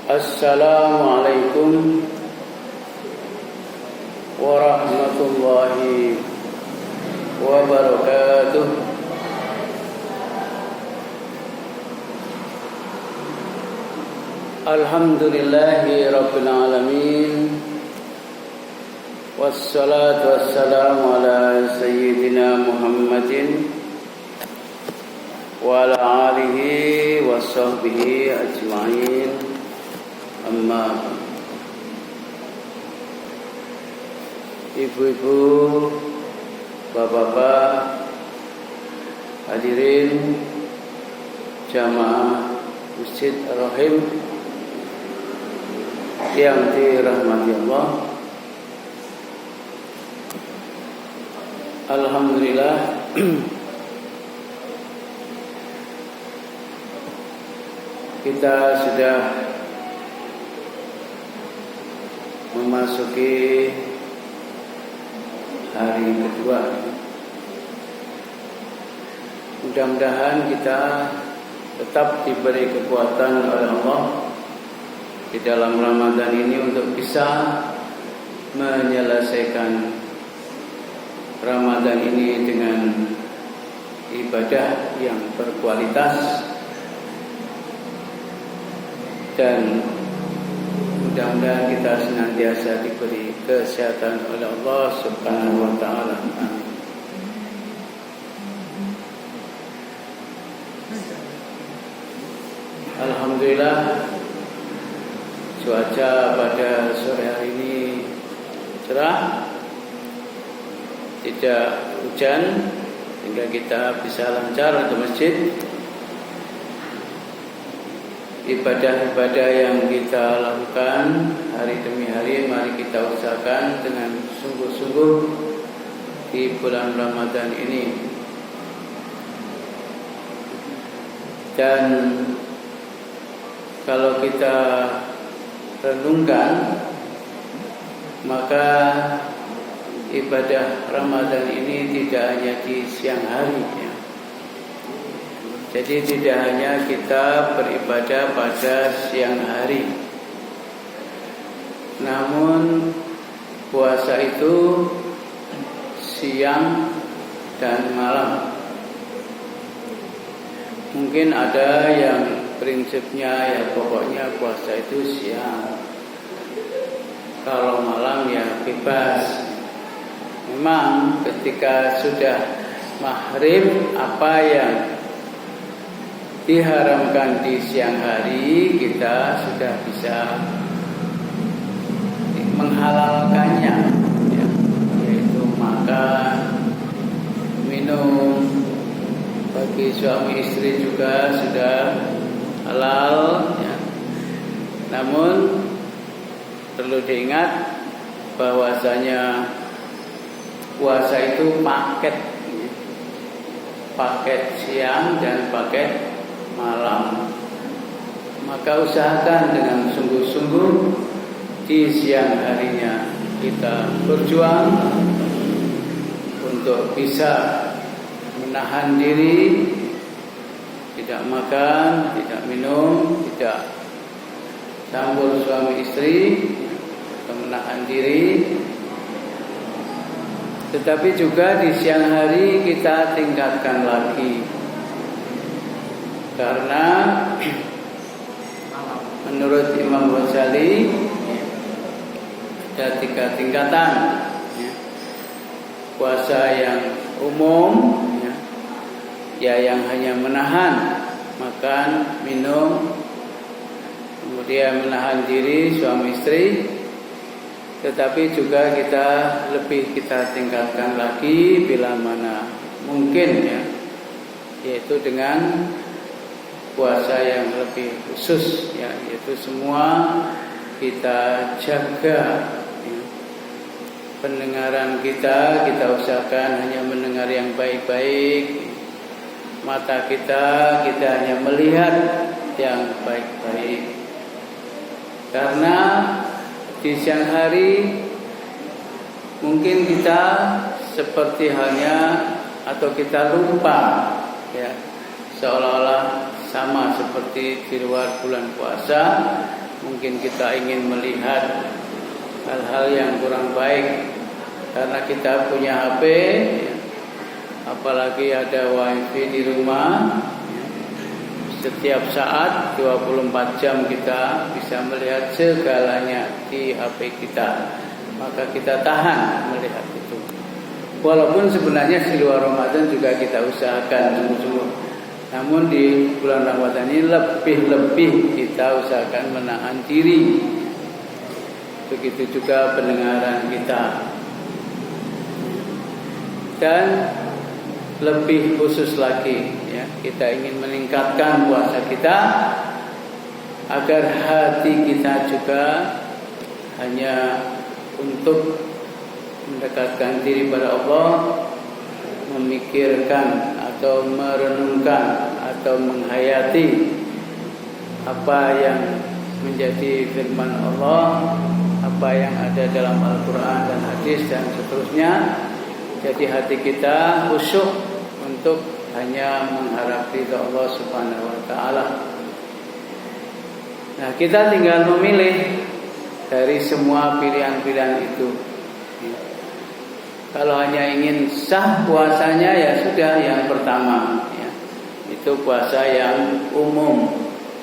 Assalamualaikum warahmatullahi wabarakatuh. Alhamdulillahi rabbil alamin. Wassalatu wassalamu ala sayyidina Muhammadin wa ala alihi wa sahbihi ajma'in. Amma ibu-ibu, bapak-bapak, hadirin jamaah Masjid Ar-Rahim yang dirahmati Allah. Alhamdulillah, kita sudah memasuki hari kedua. Mudah-mudahan kita tetap diberi kekuatan oleh Allah di dalam Ramadan ini untuk bisa menyelesaikan Ramadan ini dengan ibadah yang berkualitas, dan mudah-mudahan kita senantiasa diberi kesehatan oleh Allah Subhanahu wa taala. Amin. Alhamdulillah, cuaca pada sore hari ini cerah, tidak hujan, sehingga kita bisa lancar ke masjid. Ibadah-ibadah yang kita lakukan hari demi hari, mari kita usahakan dengan sungguh-sungguh di bulan Ramadan ini. Dan kalau kita renungkan, maka ibadah Ramadan ini tidak hanya di siang hari, ya. Jadi tidak hanya kita beribadah pada siang hari, namun puasa itu siang dan malam. Mungkin ada yang prinsipnya ya pokoknya puasa itu siang, kalau malam ya bebas. Memang ketika sudah maghrib, apa yang diharamkan di siang hari kita sudah bisa menghalalkannya, ya, yaitu makan, minum. Bagi suami istri juga sudah halal, ya. Namun perlu diingat bahwasanya puasa itu paket siang dan paket malam. Maka usahakan dengan sungguh-sungguh di siang harinya kita berjuang untuk bisa menahan diri, tidak makan, tidak minum, tidak campur suami istri, atau menahan diri. Tetapi juga di siang hari kita tingkatkan lagi, karena menurut Imam Ghazali ada 3 tingkatan, ya. Puasa yang umum, ya yang hanya menahan makan, minum, kemudian menahan diri suami istri. Tetapi juga kita tingkatkan lagi bila mana mungkin, ya, yaitu dengan puasa yang lebih khusus, ya, yaitu semua kita jaga, ya. Pendengaran kita usahakan hanya mendengar yang baik-baik. Mata kita hanya melihat yang baik-baik. Karena di siang hari mungkin kita seperti halnya atau kita lupa, ya, seolah-olah sama seperti di luar bulan puasa, mungkin kita ingin melihat hal-hal yang kurang baik karena kita punya HP, apalagi ada wifi di rumah. Setiap saat 24 jam kita bisa melihat segalanya di HP kita. Maka kita tahan melihat itu. Walaupun sebenarnya di luar Ramadan juga kita usahakan sungguh-sungguh. Namun di bulan Ramadan ini lebih kita usahakan menahan diri. Begitu juga pendengaran kita. Dan lebih khusus lagi, ya, kita ingin meningkatkan puasa kita agar hati kita juga hanya untuk mendekatkan diri pada Allah, memikirkan atau merenungkan atau menghayati apa yang menjadi firman Allah, apa yang ada dalam Al-Quran dan hadis dan seterusnya. Jadi hati kita khusyuk untuk hanya mengharap ridha Allah Subhanahu wa taala. Nah, kita tinggal memilih dari semua pilihan-pilihan itu. Kalau hanya ingin sah puasanya, ya sudah, yang pertama, ya, itu puasa yang umum,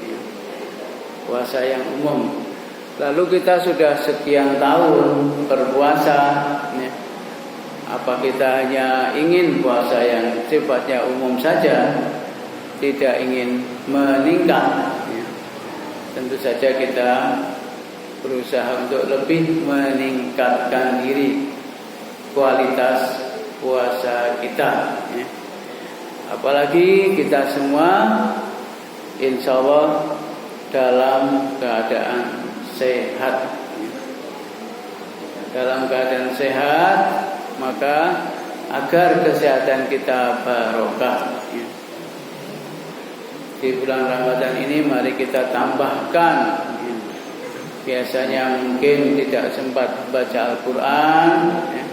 ya, puasa yang umum. Lalu kita sudah sekian tahun berpuasa, ya. Apa kita hanya ingin puasa yang sifatnya umum saja, tidak ingin meningkat, ya. Tentu saja kita berusaha untuk lebih meningkatkan diri, kualitas puasa kita, ya. Apalagi kita semua insya Allah dalam keadaan sehat, ya. Dalam keadaan sehat, maka agar kesehatan kita barokah, ya. Di bulan Ramadan ini mari kita tambahkan, ya. Biasanya mungkin tidak sempat baca Al-Quran, ya.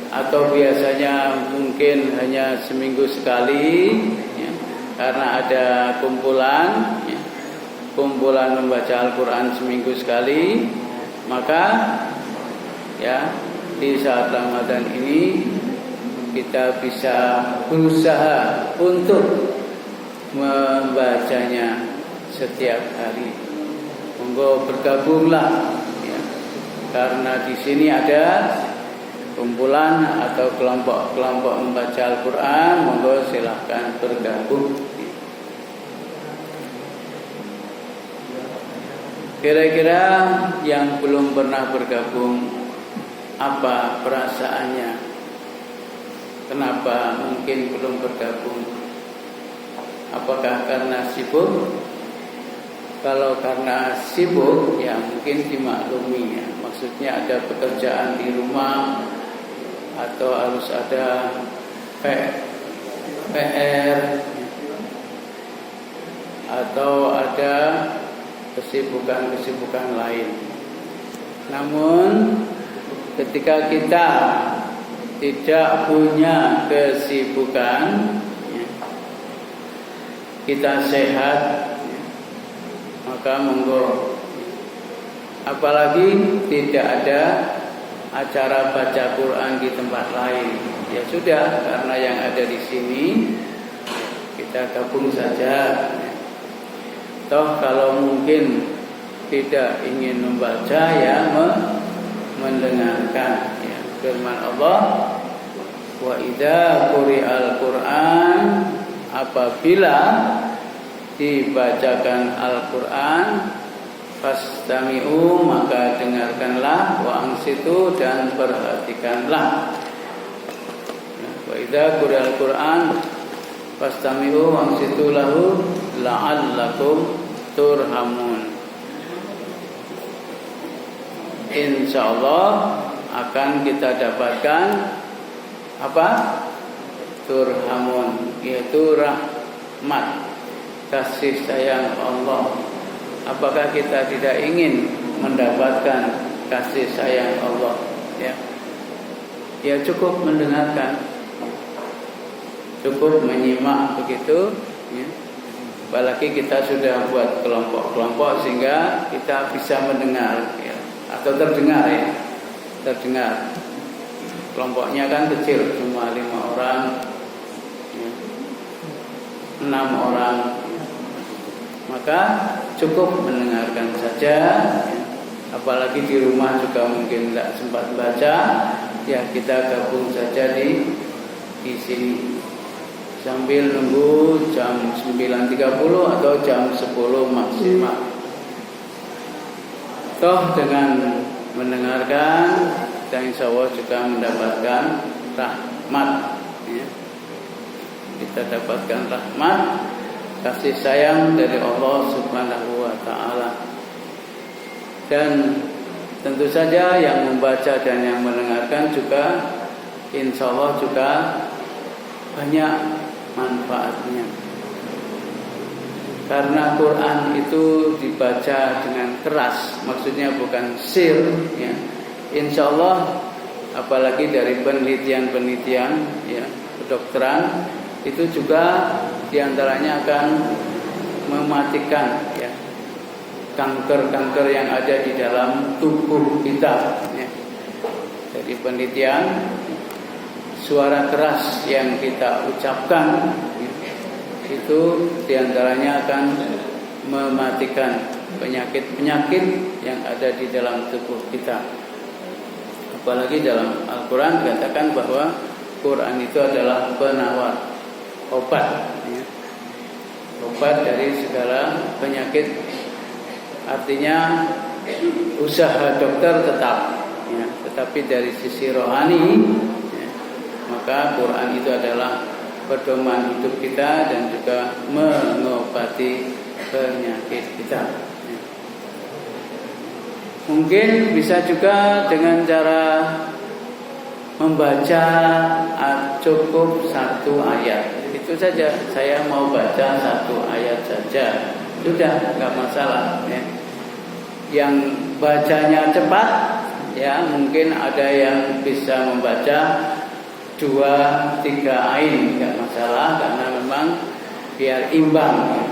Atau biasanya mungkin hanya seminggu sekali, ya. Karena ada kumpulan, ya. Kumpulan membaca Al-Quran seminggu sekali. Maka, ya, di saat Ramadan ini kita bisa berusaha untuk membacanya setiap hari. Monggo bergabunglah, ya. Karena di sini ada kumpulan atau kelompok-kelompok membaca Al-Quran. Monggo silahkan bergabung. Kira-kira yang belum pernah bergabung, apa perasaannya? Kenapa mungkin belum bergabung? Apakah karena sibuk? Kalau karena sibuk, ya mungkin dimaklumi, ya. Maksudnya ada pekerjaan di rumah, atau harus ada PR, atau ada kesibukan-kesibukan lain. Namun ketika kita tidak punya kesibukan, ya, kita sehat, ya, maka monggo. Apalagi tidak ada acara baca Quran di tempat lain, ya sudah, karena yang ada di sini kita gabung saja. Toh kalau mungkin tidak ingin membaca, ya mendengarkan, ya, firman Allah, wa idza quri'al Qur'an, apabila dibacakan Al-Qur'an, fastami'u, maka dengarkanlah, wa ansitu, dan perhatikanlah. Wa idza quri'al Qur'an fastami'u wa ansitu lahu la'allakum turhamun. Insyaallah akan kita dapatkan apa? Turhamun, yaitu rahmat, kasih sayang Allah. Apakah kita tidak ingin mendapatkan kasih sayang Allah, ya? Ya cukup mendengarkan, cukup menyimak begitu, ya. Apalagi kita sudah buat kelompok-kelompok sehingga kita bisa mendengar ya, atau terdengar ya, terdengar. Kelompoknya kan kecil, cuma 5 orang, ya, 6 orang, ya. Maka cukup mendengarkan saja. Ya. Apalagi di rumah juga mungkin tidak sempat baca, ya kita gabung saja di sini sambil nunggu jam 9.30 atau jam 10 maksimal. Toh dengan mendengarkan kita insya Allah juga mendapatkan rahmat ya. Kita dapatkan rahmat, kasih sayang dari Allah Subhanahu wa ta'ala. Dan tentu saja yang membaca dan yang mendengarkan juga insya Allah juga banyak manfaatnya. Karena Quran itu dibaca dengan keras, maksudnya bukan sir ya. Insya Allah apalagi dari penelitian-penelitian ya, kedokteran itu juga diantaranya akan mematikan ya, kanker-kanker yang ada di dalam tubuh kita ya. Jadi penelitian suara keras yang kita ucapkan ya, itu diantaranya akan mematikan penyakit-penyakit yang ada di dalam tubuh kita. Apalagi dalam Al-Quran dikatakan bahwa Quran itu adalah penawar, obat ya. Obat dari segala penyakit. Artinya usaha dokter tetap ya, tetapi dari sisi rohani ya, maka Quran itu adalah pedoman hidup kita dan juga mengobati penyakit kita ya. Mungkin bisa juga dengan cara membaca cukup 1 ayat. Itu saja, saya mau baca 1 ayat saja, sudah nggak masalah ya. Yang bacanya cepat ya, mungkin ada yang bisa membaca 2-3 ain, nggak masalah, karena memang biar imbang ya.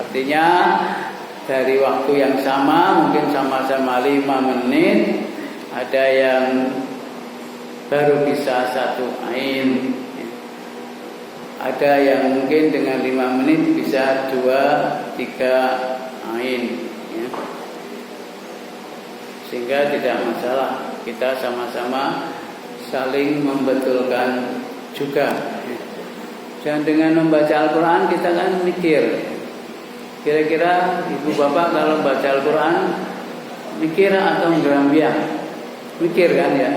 Artinya dari waktu yang sama, mungkin sama-sama 5 menit, ada yang baru bisa 1 ain ya. Ada yang mungkin dengan 5 menit bisa 2-3 ain ya. Sehingga tidak masalah, kita sama-sama saling membetulkan juga ya. Dan dengan membaca Al-Quran kita kan mikir, kira-kira ibu bapak kalau baca Al-Quran mikir atau ngerambiang? Mikir kan ya.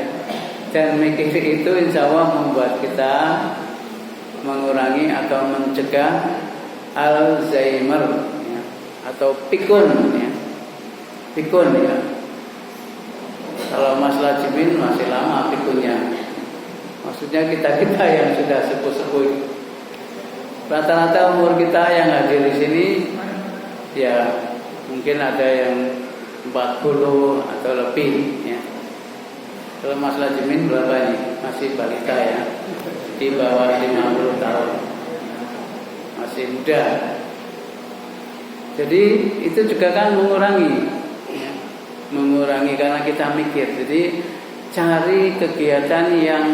Dan mikir itu insya Allah membuat kita mengurangi atau mencegah Alzheimer ya, atau pikun ya. Pikun ya. Kalau Mas Lajimin masih lama pikunnya. Maksudnya kita-kita yang sudah sepuh-sepuh. Rata-rata umur kita yang hadir di sini ya mungkin ada yang 40 atau lebih ya. Kalau Mas Lajimin berapa nih? Masih balita ya, di bawah 50 tahun, masih muda. Jadi itu juga kan mengurangi ya. Mengurangi karena kita mikir. Jadi cari kegiatan yang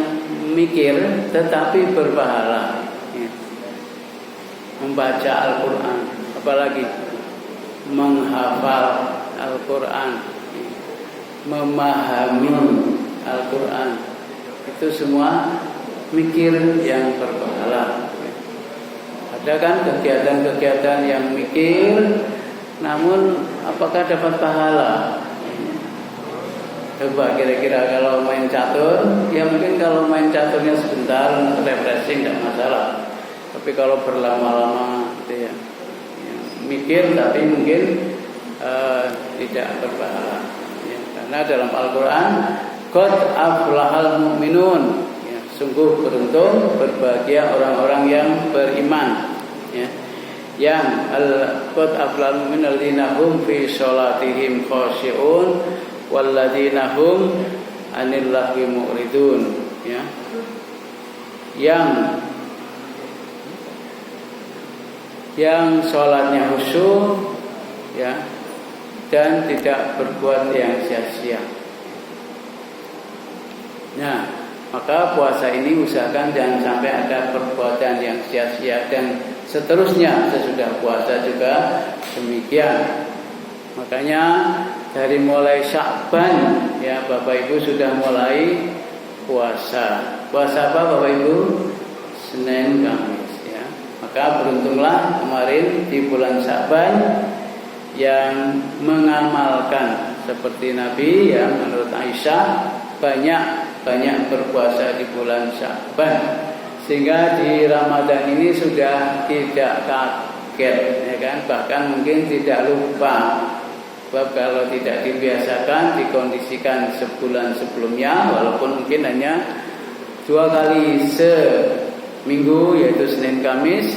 mikir tetapi berpahala ya. Membaca Al-Quran, apalagi menghafal Al-Quran, memahami Al-Quran, itu semua mikir yang berpahala. Ada kan kegiatan-kegiatan yang mikir, namun apakah dapat pahala? Coba kira-kira kalau main catur, ya mungkin kalau main caturnya sebentar refreshing tidak masalah. Tapi kalau berlama-lama gitu ya, mikir tapi mungkin tidak berpahala ya. Karena dalam Al-Quran qad aflahal mu'minun ya, sungguh beruntung berbahagia orang-orang yang beriman ya. Yang qad aflahal mu'minun alladzina hum fi sholatihim khashi'un walladzina hum 'anil lahwi mu'ridun ya. Yang yang sholatnya khusyuk, ya, dan tidak berbuat yang sia-sia. Nah, maka puasa ini usahakan jangan sampai ada perbuatan yang sia-sia, dan seterusnya sesudah puasa juga demikian. Makanya dari mulai Sya'ban, ya, Bapak Ibu sudah mulai puasa. Puasa apa Bapak Ibu? Senin Kamis, ya. Maka beruntunglah kemarin di bulan Sya'ban yang mengamalkan seperti Nabi, ya, menurut Aisyah banyak berpuasa di bulan Sya'ban, sehingga di Ramadan ini sudah tidak kaget, ya kan? Bahkan mungkin tidak lupa. Sebab kalau tidak dibiasakan, dikondisikan sebulan sebelumnya, walaupun mungkin hanya 2 kali seminggu, yaitu Senin Kamis,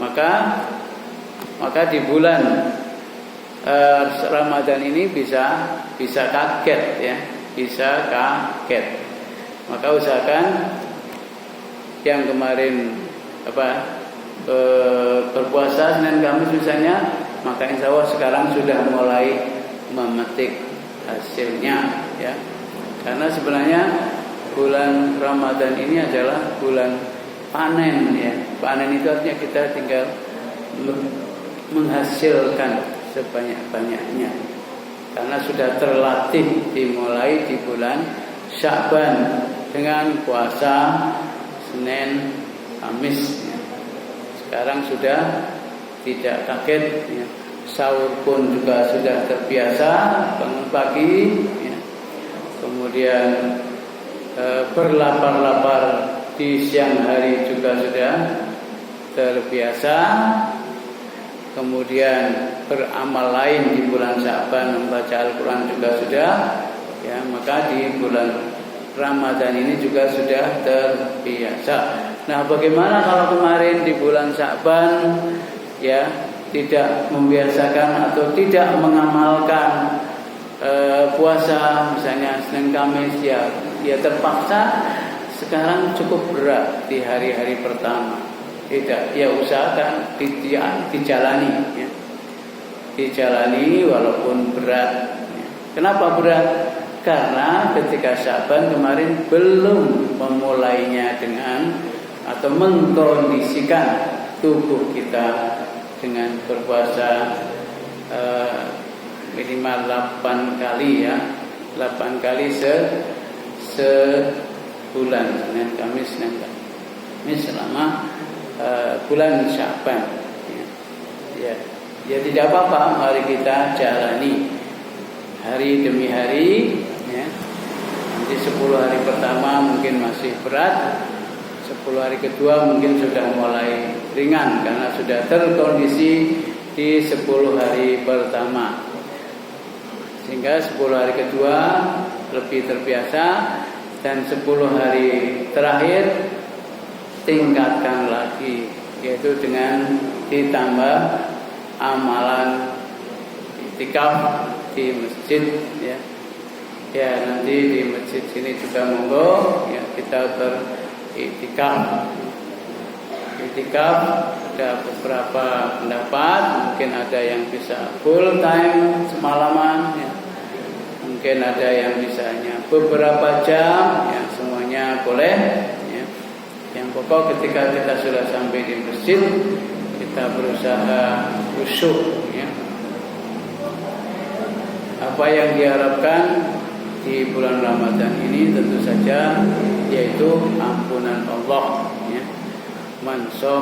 maka di bulan Ramadan ini bisa kaget, ya, bisa kaget. Maka usahakan yang kemarin berpuasa Senin Kamis misalnya, maka insya Allah sekarang sudah mulai memetik hasilnya, ya. Karena sebenarnya bulan Ramadan ini adalah bulan panen, ya. Panen itu artinya kita tinggal menghasilkan sebanyak-banyaknya, karena sudah terlatih dimulai di bulan Sya'ban dengan puasa Senin Kamis, ya. Sekarang sudah tidak kaget, ya. Sahur pun juga sudah terbiasa, bangun pagi, ya. Kemudian berlapar-lapar di siang hari juga sudah terbiasa. Kemudian beramal lain di bulan Sya'ban, membaca Al-Quran juga sudah, ya. Maka di bulan Ramadan ini juga sudah terbiasa. Nah, bagaimana kalau kemarin di bulan Sya'ban, ya, tidak membiasakan atau tidak mengamalkan puasa, misalnya Senin Kamis, ya terpaksa sekarang cukup berat di hari-hari pertama. Tidak, ya usahakan dijalani, ya. Dijalani walaupun berat, ya. Kenapa berat? Karena ketika Sya'ban kemarin belum memulainya dengan atau mengkondisikan tubuh kita dengan berpuasa minimal 8 kali, ya. 8 kali sebulan, Senin Kamis selama bulan Sya'ban, ya. Ya tidak apa-apa, mari kita jalani hari demi hari, ya. Nanti 10 hari pertama mungkin masih berat, 10 hari kedua mungkin sudah mulai ringan karena sudah terkondisi di 10 hari pertama, sehingga 10 hari kedua lebih terbiasa, dan 10 hari terakhir tingkatkan lagi, yaitu dengan ditambah amalan iktikaf di masjid, ya. Ya, nanti di masjid sini juga monggo, ya, kita beriktikaf. Iktikaf ada beberapa pendapat, mungkin ada yang bisa full time semalaman, ya. Mungkin ada yang bisa hanya beberapa jam, ya, semuanya boleh, ya. Yang pokok ketika kita sudah sampai di masjid, kita berusaha khusyuk, ya. Apa yang diharapkan di bulan Ramadan ini tentu saja yaitu ampunan Allah, ya. Man